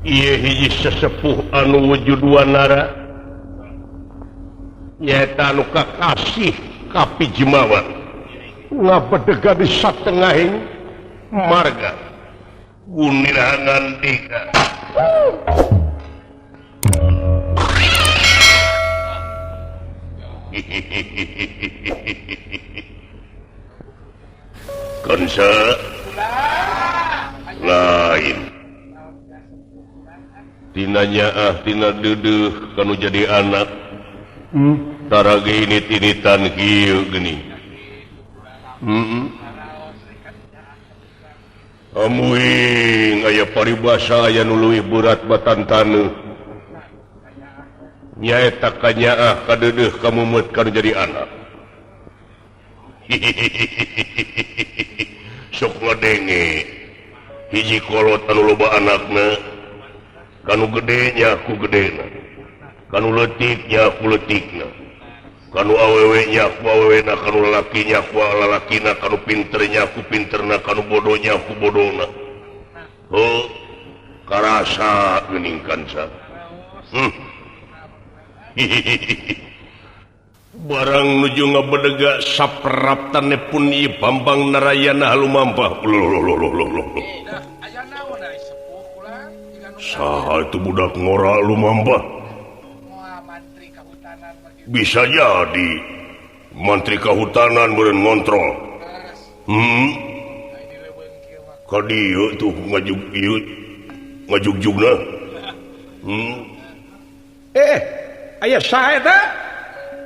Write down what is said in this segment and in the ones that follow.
Ieu hiji sesepuh anu wujud wanara nyaeta anu kakasih ka Pijemawan ngabedega di satengahing marga Gunirahan Dika. Kansa lain tinanya tina dedeuh kanu jadi anak tarage ini tinitan kieu geuning amuing aya paribasa aya nu leuwih berat batantanu nyaeta kanyaah kadeudeuk kamumet kanu jadi anak sok ngadenge hiji kolot anu loba anakna kanu gedenya ku gedena kanu leutiknya ku leutikna kanu awewenya ku awewena kanu lalakinya ku lalakina kanu pinternya ku pinterna kanu bodohnya ku bodona karasa geuning kansa barang nuju ngabedega sapraptane pun ieu Bambang Narayana lumampah saha itu budak ngora lumampah bisa jadi mantri kahutanan beureun ngontrol ka dieu tuh ngajugjugna aya saha eta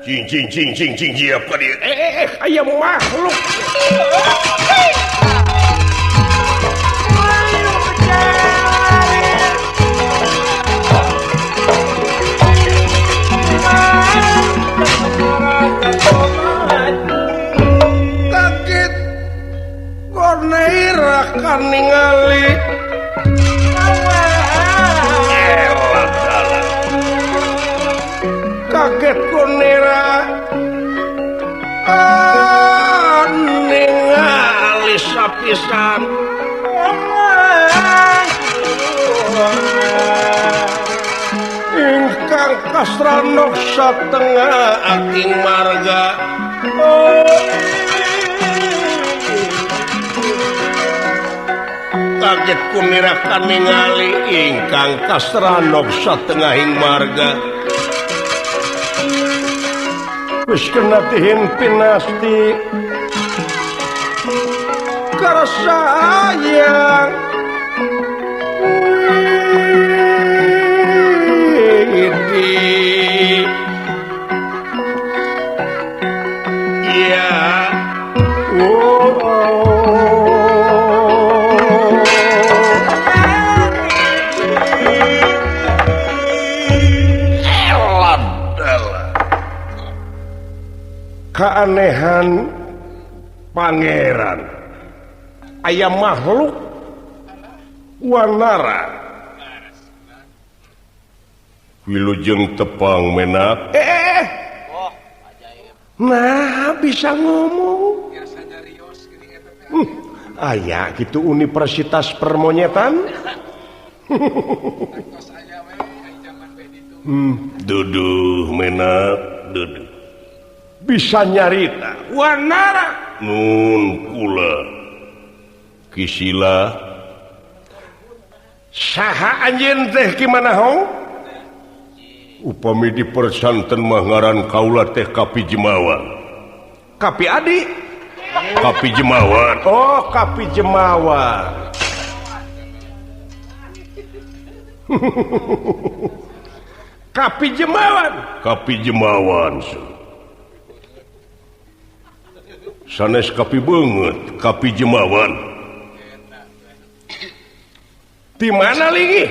cing siap ka dieu aya makhluk kaget Gorneira kan ningali kaget Gorneira ningali sapisan ingkang kasranok satengah aking marga kaget Gunira kan ningali ingkang kasranok satengahing marga wis kena tihimpin nasti karasayang keanehan pangeran aya makhluk wanara wilujeng tepang menak nah bisa ngomong aya gitu Universitas Permonyetan duduh menak duduh bisa nyarita wanara nun kula kisila saha anjeun teh gimana hong upami di persanten mah ngaran kaula teh Kapi Jemawan Kapi Adi Kapi Jemawan oh Kapi Jemawan Kapi Jemawan Kapi Jemawan sanes Kapi banget Kapi Jemawan di mana lagi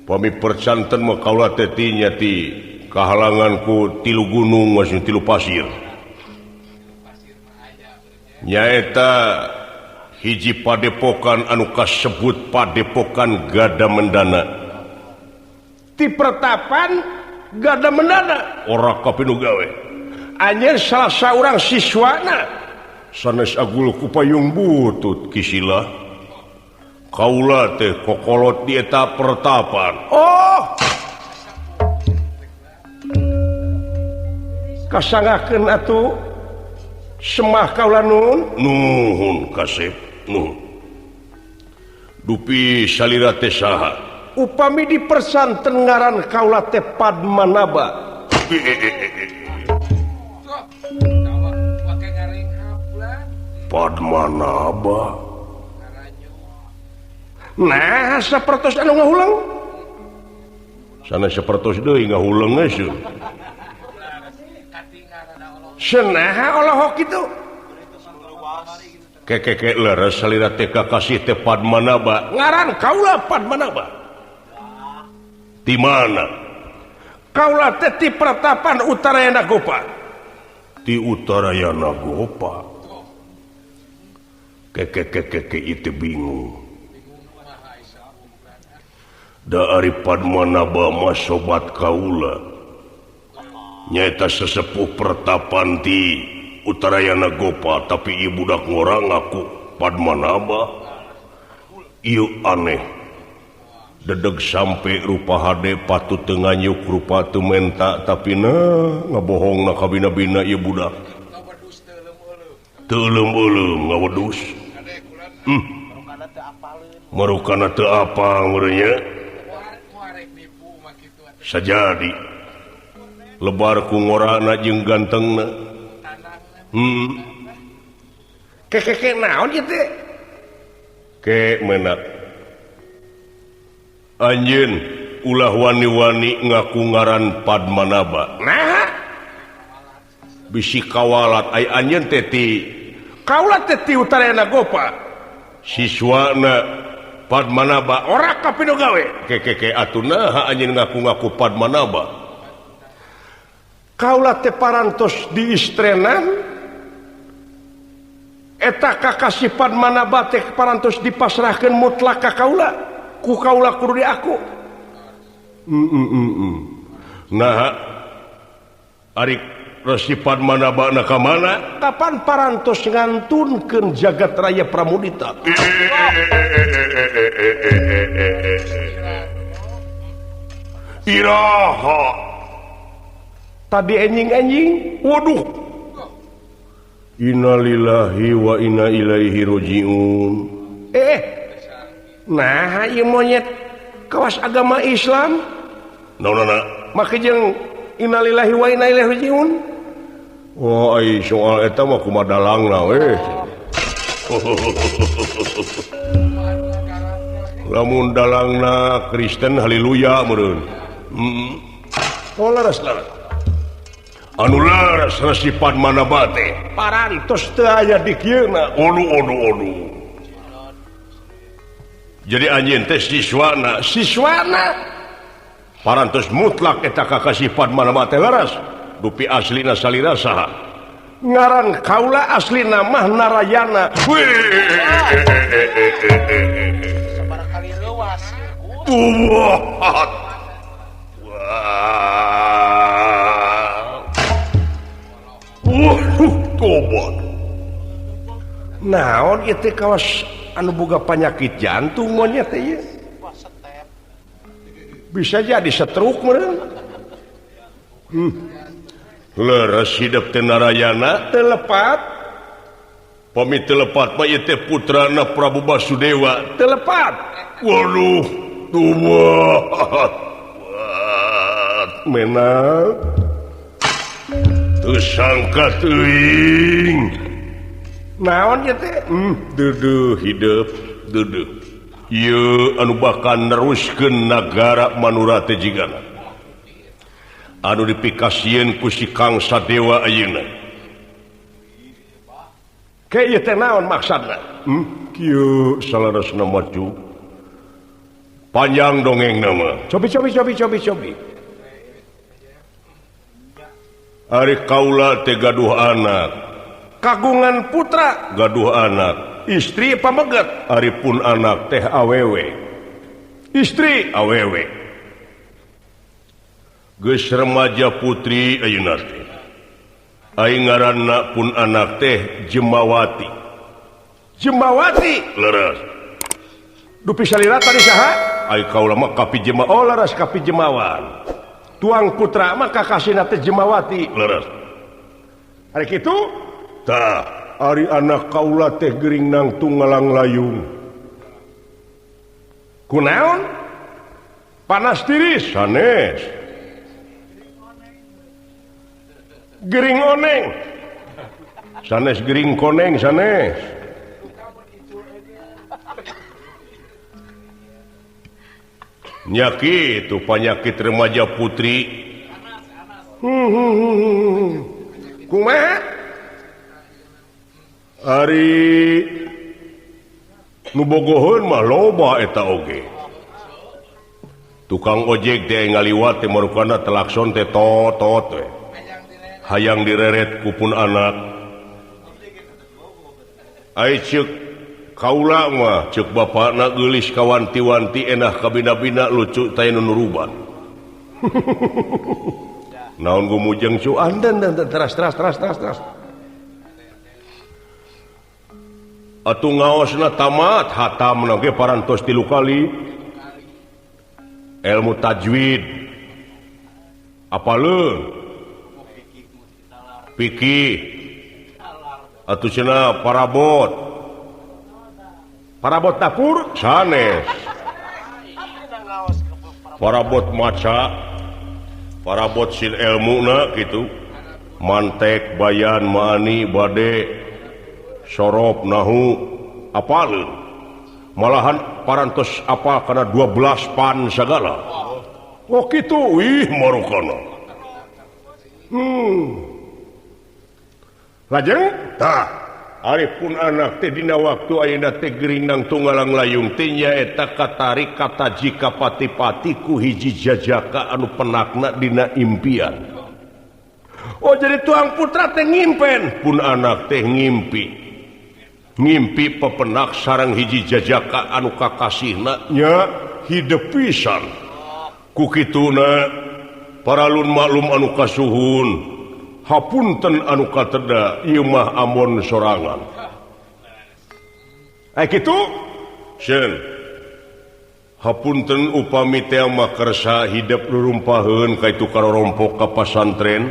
pami percanten mah kaula teh tinya ti kahalanganku tilu gunung masih tilu pasir nyaeta hiji padepokan anu kasebut padepokan Gada Mendana ti pertapan Gada Mendana ora kapinu gawe anjeun salah saurang siswana sanes agul ku payung butut kisila kaula teh kokolot di eta pertapan. Oh, kasangakeun atuh semah kaula nuhun kasep nuhun. Dupi salira teh saha? Upami di persanten ngaran kaula teh Padmanaba. Padmanaba. Nah, sapertos anu ngahulang. Sana sapertos deui ngahulang geus. Senaha olohok kitu. Keke leres salira teh kakasih teh Padmanaba. Ngaran kaula Padmanaba. Di mana? Kaula teh ti Pertapan Utarayana Gopa. Di Utarayana Gopa. Keke itu bingung. Da ari Padmanaba mah sobat kaula. Nyaeta sesepuh Pertapan di Utarayana Gopa, tapi ibu budak ngorang ngaku Padmanaba. Ieu aneh. Dedeg sampai rupa hade patut nganyuk rupa teu menta, tapi ngabohongna ka bina-bina ieu budak. Teu leum-leum ngawedus. Marukana teu apal meureun nya. Sajadi lebar ku ngorana jeung gantengna. Keke naon ieu teh? Ke menak. Anjeun ulah wani-wani ngaku ngaran Padmanaba. Nah, Bisi kawalat ai anjeun teh ti kaula teh ti Utarayana Gopa. Siswana Padmanaba. Ora kapino gawe. Keke atuh anjeun ngaku-ngaku Padmanaba. Kaula teh parantos diistrenan. Eta kakasih Padmanaba teh parantos dipasrahkeun mutlak ka kaula. Ku kaula kudu di aku. Nah, ari Resi Padmanaba na ka mana? Kapan parantos ngantunkeun jagat raya Pramudita? Iraha. Tadi enjing-enjing. Waduh. Innalillahi wa inna ilaihi rajiun. Nah, ieu monyet kawas agama Islam. Naonna? Make jeung innalillahi wa inna ilaihi rajiun. Oh, ai soal eta mah kumaha dalangna we. Lamun dalangna Kristen haleluya meureun. Oh, laras. Anu laras Resi Padmanaba teh Parantos teu aya di kieuna. Olu. Jadi anjeun teh siswana parantos mutlak eta kakasih Padmanaba teh laras. Dupi aslina salira saha? Ngaran kaula aslina mah Narayana. Sabarakali leuwas. Tobat. Naon ieu teh kawas anu boga penyakit jantung monyet teh ieu. Bisa jadi stroke meureun. Leres hidup teh Narayana Teu lepat, pami teu lepat mah ieu teh putrana Prabu Basudewa. teu lepat. Waduh, tubat. Menang. Teu sangka teuing. Naon ieu teh? Duduh hidup, duduh. Ieu anu bakal neruskeun nagara Manura teh jigana. Anu dipikasieun ku si Kang Sadewa ayeuna. Ke ieu teh naon maksudna? Kieu salarasna maju. Panjang dongengna mah. Cobi. Ari kaula teh gaduh anak. Kagungan putra, Gaduh anak. istri pameget. Ari pun anak teh awewe. Istri Awewe. Geus remaja putri ayeuna teh. Ai ngaranna pun anak teh Jemawati. Jembawati. Leres. dupi salira tadi saha ai kaula mah kapi jemawan oh laras kapi jemawan tuang putra mah kakasina teh jemawati leres ari kitu tah ari anak kaula teh gering nang tunggalang layung kunaon panas tiris sanes gering oneng sanes gering koneng sanes nyakit itu penyakit remaja putri kumaha ari nu bogoheun mah loba eta oge tukang ojek teh ngaliwat teh marukana telakson teh tot we hayang direret kupun anak ai ceuk kaula mah ceuk bapakna geulis kawanti-wanti enah kabina-bina lucu teh nu nuruban naon gumujeng cuan dan teras atuh ngaosna tamat hatamna ge parantos 3 kali ilmu tajwid apaleun fikih atuh cenah parabot dapur sanes parabot maca parabot sin ilmuna gitu mantek bayan mani bade sorop nahu apaleun malahan parantos apa kana 12 pan sagala oh kitu ih marukana lajeng tah aripun anak teh dina waktu ayeuna teh gerinang tunggalang layung teh nyaeta katarik kata jika pati-pati ku hiji jajaka anu penakna dina impian. Oh jadi tuang putra teh ngimpen pun anak teh ngimpi pepenak sareng hiji jajaka anu kakasihna nya hideung pisan. Ku kituna paralun maklum anu kasuhun hapunten anu kateda ieu mah ampun sorangan kitu sen hapunten upami teh mah kersa hidup rurumpaheun ka itu karorompok ka pasantren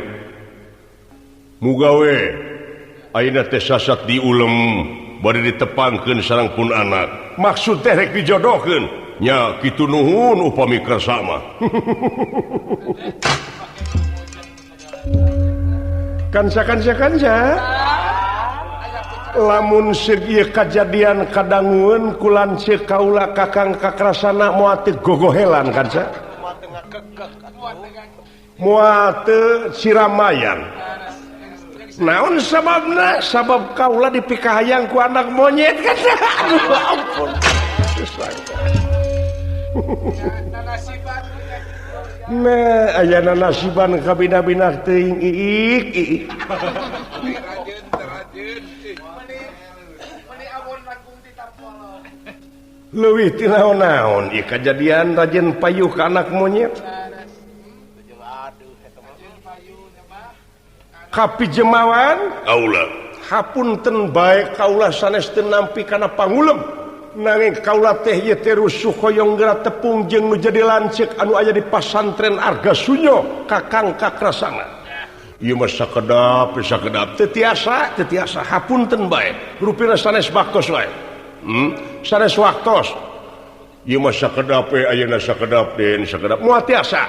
mugawe ayeuna teh sasat diulem bade ditepangkeun sareng pun anak maksud teh rek dijodohkeun nya kitu nuhun upami kersa mah kanca lamun segi kejadian kadangun kulan cek kaula kakang kakrasana moal teu gogohelan kanca moal teu siramayan naon sababna sabab kaula dipikahayang ku anak monyet kanca ampun nah ayana nasiban kabina-bina teuing iik leuwih ti naon-naon ieu kejadian rajin payuh ka anak monyet kapi jemawan kaula hapunten bae kaula sanes teu nampi kana pangulem nanging kaula teh ieu teh rusuh hoyong geura tepung jeung nu jadi lancik anu aya di pasantren Argasunyo kakang kakrasana ieu mah sakedap teu tiasa hapunten bae rupina sanes baktos wae sanes waktos ieu mah sakedap ayeuna sakedap den sakedap moal tiasa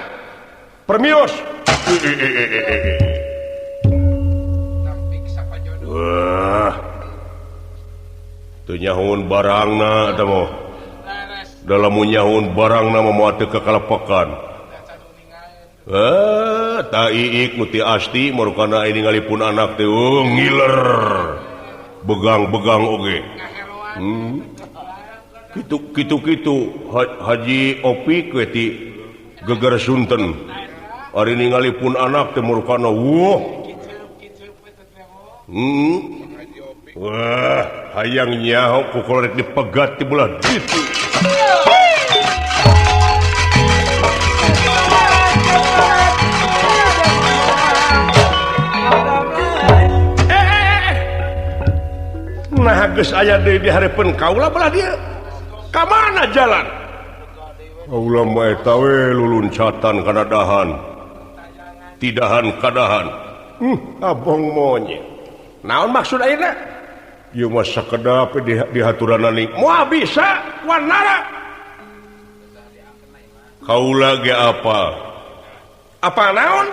permios wah teu nyahoun barangna eta mah dalam nyahun barangna mah moal teu kakalepekan ta iik nu ti asti marukana ini ngalipun anak teh ngiler begang-begang oge kitu Haji Opik we ti Geger Sunten ari ningalipun anak teh marukana wah hayang nyaho pukul rek dipegat ti belah ditu nah geus aya deui di hareupeun kaula belah dia ka mana jalan ulama eta we luluncatan kana dahan tidahan kadahan abong monyet naon maksud ayeuna ieu mah sakedap di haturanna ning moal bisa wanara kaula ge apa naon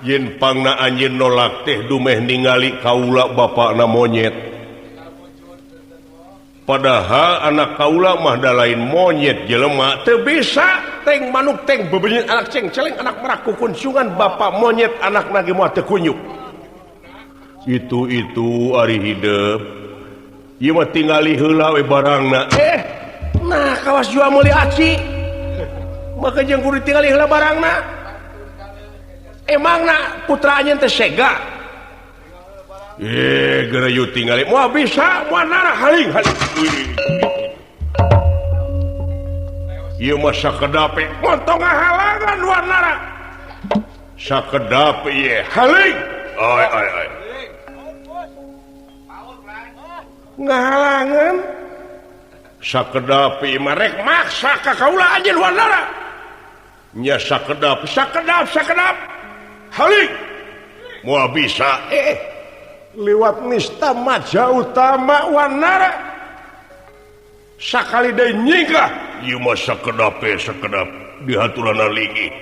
yen pangna anjeun nolak teh dumeh ningali kaula bapakna monyet padahal anak kaula mah da lain monyet jelema teu bisa teng manuk teng bebeunyeun anak ceng-celeng anak merak kukunsungan bapak monyet anakna ge moal teu kunyuk itu ari hidup ieu mah tingali heula we barangna nah kawas jual meuli aci maka jeung kudu tingali heula barangna emangna putra anjeun teh sega geura yu tingali moal bisa moal nara haling ieu mah sakedape montong ngahalangan warnara sakedape ieu haling ai ngahalangan sakedape mah rek maksa ka kaula anjeun warnara nya sakedap haling moal bisa liwat nista maja utama wanara sakali deui nyingkah ieu mah sakedap di haturanna ligi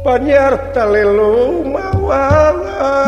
panyarta lelo mawalak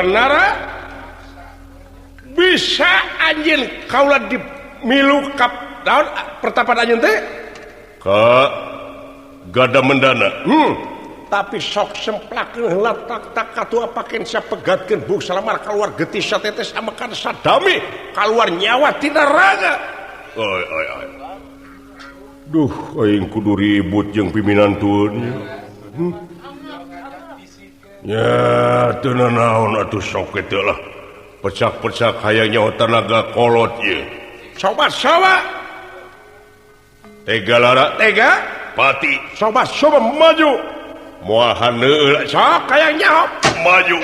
warnara bisa anjeun kaula di milu kap daun pertapan anjeun teh ka gada mendana tapi sok semplakeun heula tak katua pakeun sapegatkeun buk salamar kaluar getih satetes amakan sadami kaluar nyawa tina raga oi duh aing kudu ribut jeung piminantuun ya teu naon atuh sok teh lah pecak-pecak hayangnya tenaga kolot ieu coba tega lara tega pati coba maju moal haneuil sok hayangnya maju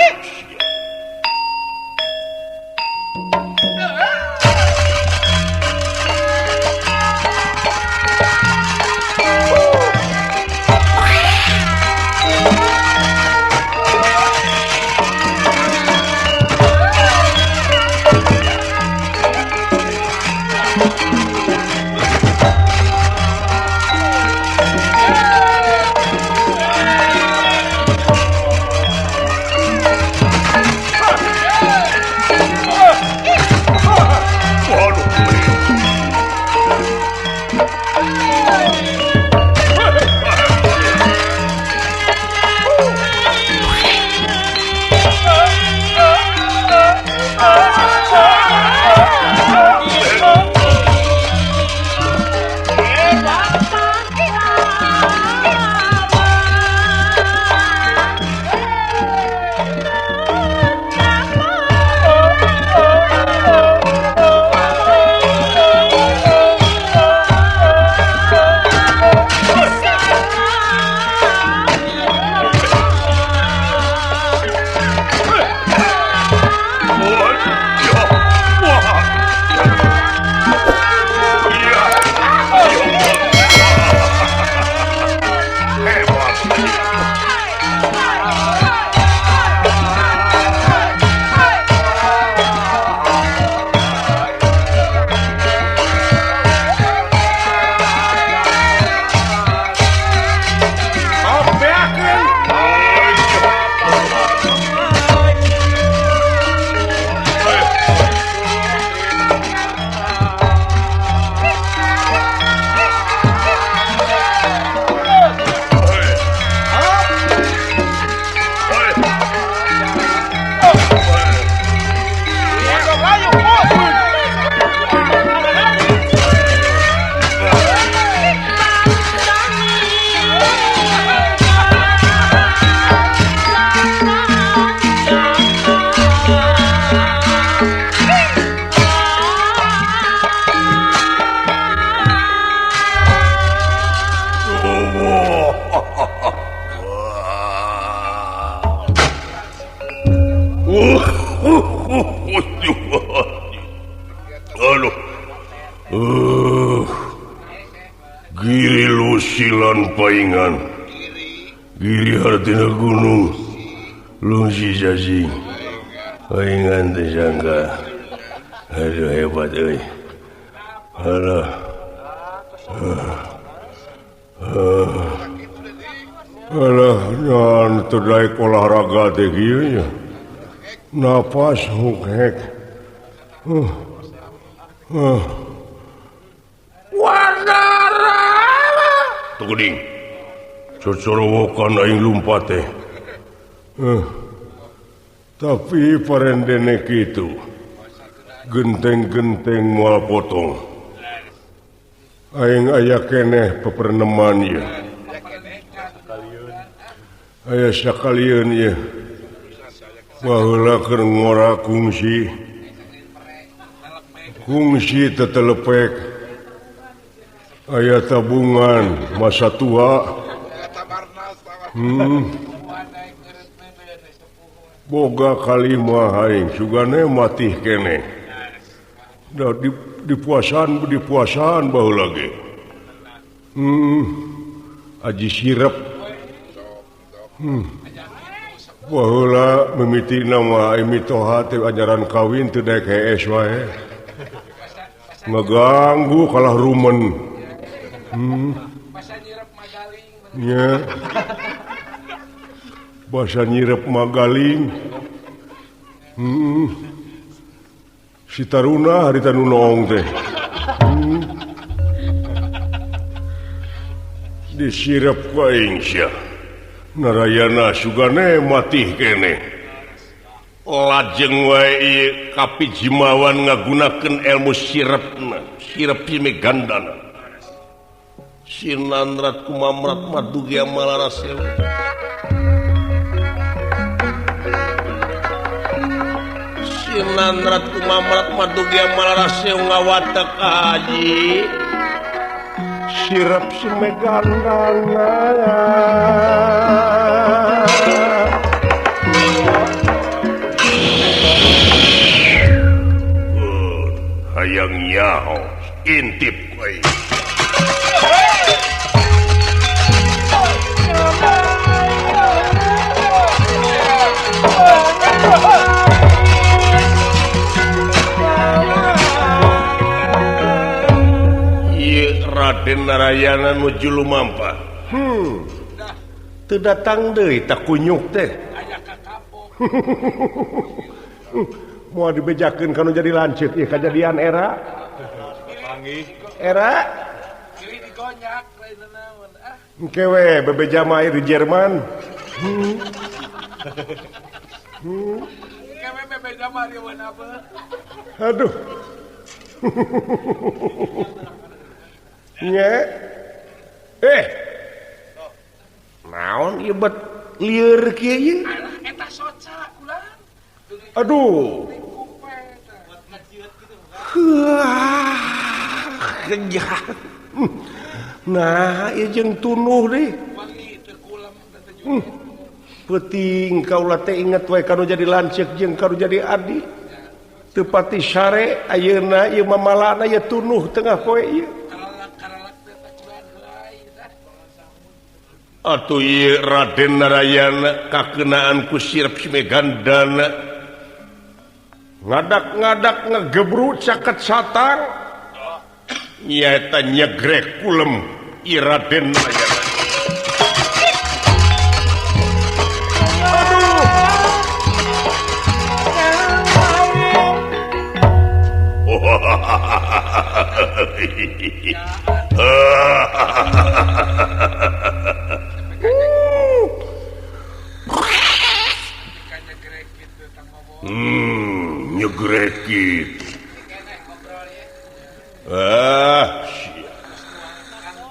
Aduh. Giri lusilan paingan. Giri artina gunung. Lusi jajing. Paingan tersangka. Aduh hebat euy. Aduh. Alah, nyan terdaik olahraga teh kieu nya. Napas huk-hek. Wandara. Tuh ding. Cocorowokan aing lumpat teh. Tapi parendene kitu. Genteng-genteng moal potong. Aing aya keneh peperneman ieu. Aya sakalian ieu. Baheula keur ngora kungsi. Kungsi tetelepek. Aya tabungan masa tua. Boga kalimah aing sugane matih keneh. Da dipuasan baheula ge. Aji sirep. Baheula mimiti nama mitoha teh ajaran kawin teu daek hees wae. Ngeganggu kalah rumen. Nya. Basa nyirep magaling. Si taruna harita nu nong teh. Disirep ku aing sia. Narayana sugane matih kene. Lajeng wae ieu kapijimawan ngagunakeun ilmu sirepna. Sirep pime gandana. Sinandrat kumamrat madugia malaraseu. Sinandrat kumamrat madugia malaraseu ngawatek haji. Sirep si megandana. Hayang nyaho intip wae. Raden Narayana nuju lumampa. Teu datang deui tak kunyuk teh. Moal dibejakeun kanu jadi lanceuk ieu kajadian era. Era. Kiri digonyak lain naon. Engke we bebeja mah di Jerman. Kewe bebeja mah di mana apa? Aduh. Nya. Naon ieu bet lieur kieu ieu? Eta soca ulang. Aduh. Kejah. Nah, ieu jeung tunuh deui. Wangi teu kulam teh. Penting kaula teh inget wae kanu jadi lanceuk jeung kanu jadi adi. Teu pati sare ayeuna ieu mamalana ieu tunuh tengah poe ieu. Atuh ieu Raden Narayana kakeunaan ku sirep si megandana. Ngadak-ngadak ngegebru caket satang. Nyaeta nyegrek kulem ieu Raden Narayana. Nyegrekit.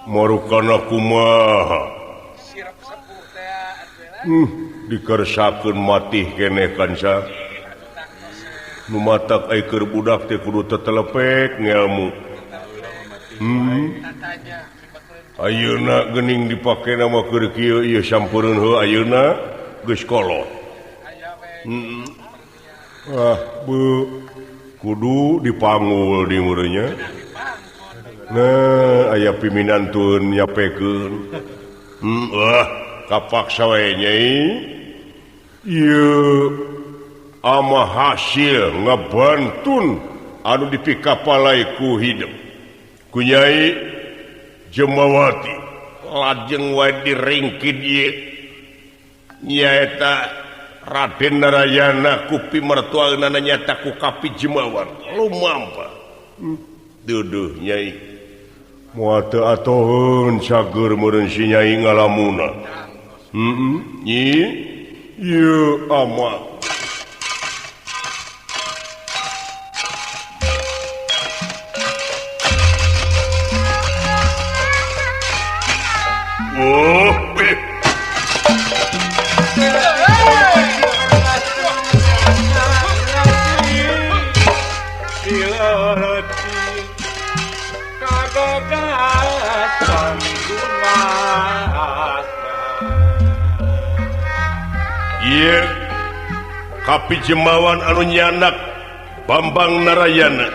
Marukana kumaha. Sirep sepuh teh Dikersakeun matih keneh kansa. Nu matak ai keur budak teh kudu tetelepek ngelmu. Ayeuna geuning dipake nama keur kieu ieu sampeureun heuh ayeuna geus kolot. Bu kudu dipanggul di murnya nah aya piminan tun nyapekeun kapaksa we nyai ieu ama hasil ngabantun anu dipikapalai ku hidup ku nyai Jemawati lajeng wae diringkid ieu nyaeta Raden Narayana ku pimertuaeunna nyata ku Kapi Jemawat lumampa duduh nyai moal teu atoheun cager meureun si nyai ngalamuna nyi ieu ama Kapi Jemawan anu nyanak Bambang Narayana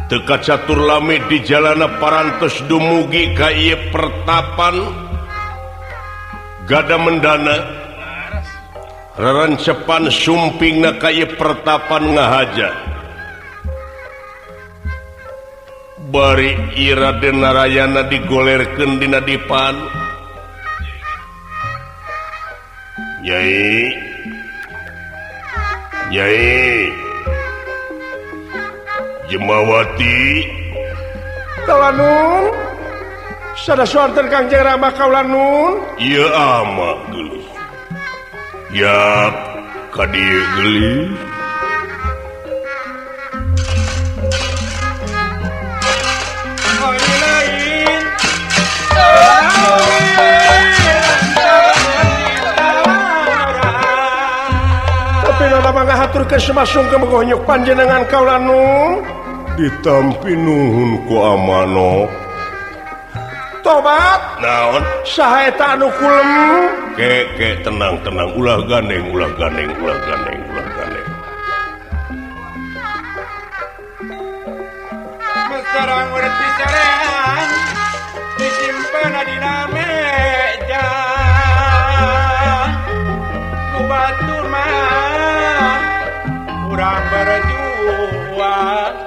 teka catur lami di jalana parantos dumugi ka ieu pertapan gada mendana rarancepan sumpingna ka ieu pertapan ngahaja bari Raden Narayana digolerkeun dina dipan Nyai Jemawati Kalanun sada suanten Kangjeng Rama kaulanun ieu ama geulis ya ka dieu geulis ngahaturkeun sumasung ke megonyok panjenengan kaulanun ditampi nuhun ku amano tobat naon saha eta anu kulem ke tenang ulah gandeng Mesarang urut pisarean disimpen dina meja ku batur mah urang berjuang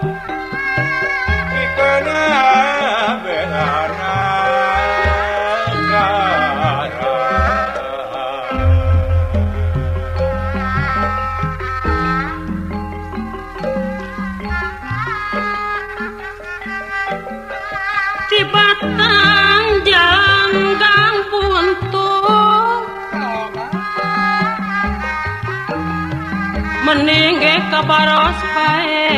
dikena beana di batang janggang puntung meningge kabaros pae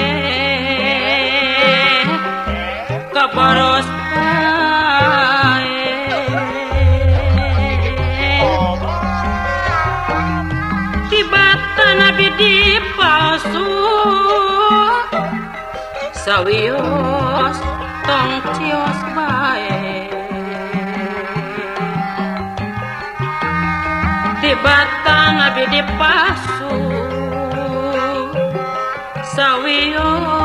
di batang nabi dipalsu sawios tong cios bae di batang nabi dipalsu sawios